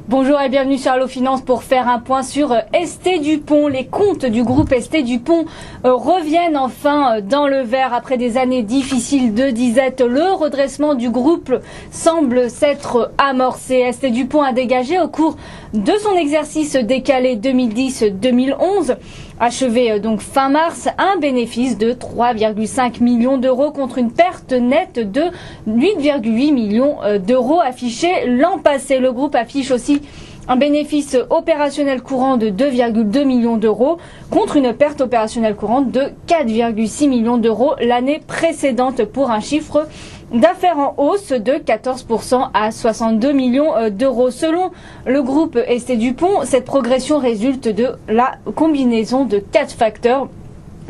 Bonjour et bienvenue sur Allo Finance pour faire un point sur ST Dupont. Les comptes du groupe ST Dupont reviennent enfin dans le vert après des années difficiles de disette. Le redressement du groupe semble s'être amorcé. ST Dupont a dégagé au cours de son exercice décalé 2010-2011, achevé donc fin mars, un bénéfice de 3,5 millions d'euros contre une perte nette de 8,8 millions d'euros affichée l'an passé. Le groupe affiche aussi un bénéfice opérationnel courant de 2,2 millions d'euros contre une perte opérationnelle courante de 4,6 millions d'euros l'année précédente pour un chiffre d'affaires en hausse de 14% à 62 millions d'euros. Selon le groupe ST Dupont, cette progression résulte de la combinaison de 4 facteurs.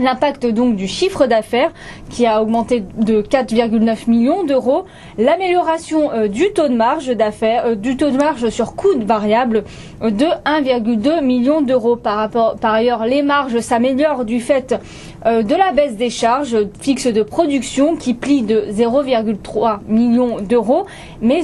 L'impact donc du chiffre d'affaires qui a augmenté de 4,9 millions d'euros, l'amélioration du taux de marge d'affaires, du taux de marge sur coûts variables de 1,2 million d'euros. Par ailleurs, les marges s'améliorent du fait de la baisse des charges fixes de production qui plie de 0,3 millions d'euros, mais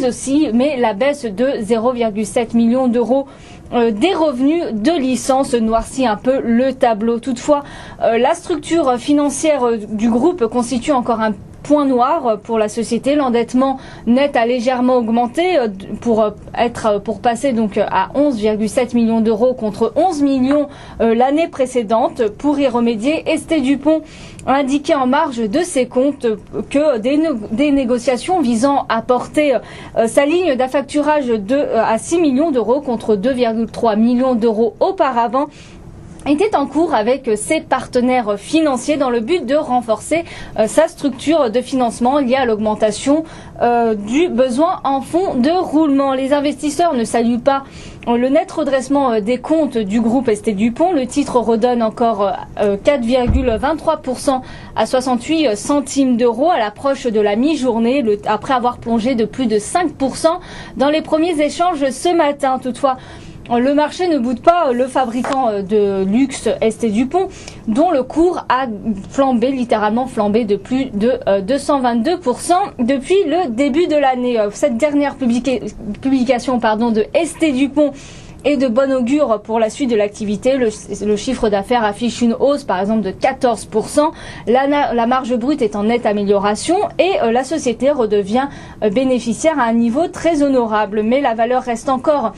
la baisse de 0,7 millions d'euros des revenus de licence noircit un peu le tableau. Toutefois, la structure financière du groupe constitue encore un point noir pour la société. L'endettement net a légèrement augmenté pour passer donc à 11,7 millions d'euros contre 11 millions l'année précédente. Pour y remédier, ST Dupont a indiqué en marge de ses comptes que des négociations visant à porter sa ligne d'affacturage à 6 millions d'euros contre 2,3 millions d'euros auparavant était en cours avec ses partenaires financiers dans le but de renforcer sa structure de financement liée à l'augmentation du besoin en fonds de roulement. Les investisseurs ne saluent pas le net redressement des comptes du groupe ST Dupont. Le titre redonne encore 4,23% à 68 centimes d'euros à l'approche de la mi-journée, après avoir plongé de plus de 5% dans les premiers échanges ce matin. Toutefois, le marché ne boude pas le fabricant de luxe ST Dupont, dont le cours a littéralement flambé de plus de 222% depuis le début de l'année. Cette dernière publication de ST Dupont est de bon augure pour la suite de l'activité. Le chiffre d'affaires affiche une hausse par exemple de 14%. La marge brute est en nette amélioration et la société redevient bénéficiaire à un niveau très honorable. Mais la valeur reste encore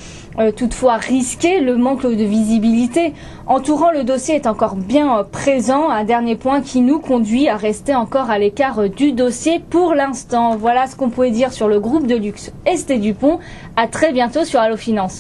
toutefois risquée. Le manque de visibilité entourant le dossier est encore bien présent. Un dernier point qui nous conduit à rester encore à l'écart du dossier pour l'instant. Voilà ce qu'on pouvait dire sur le groupe de luxe ST Dupont. À très bientôt sur Allo Finance.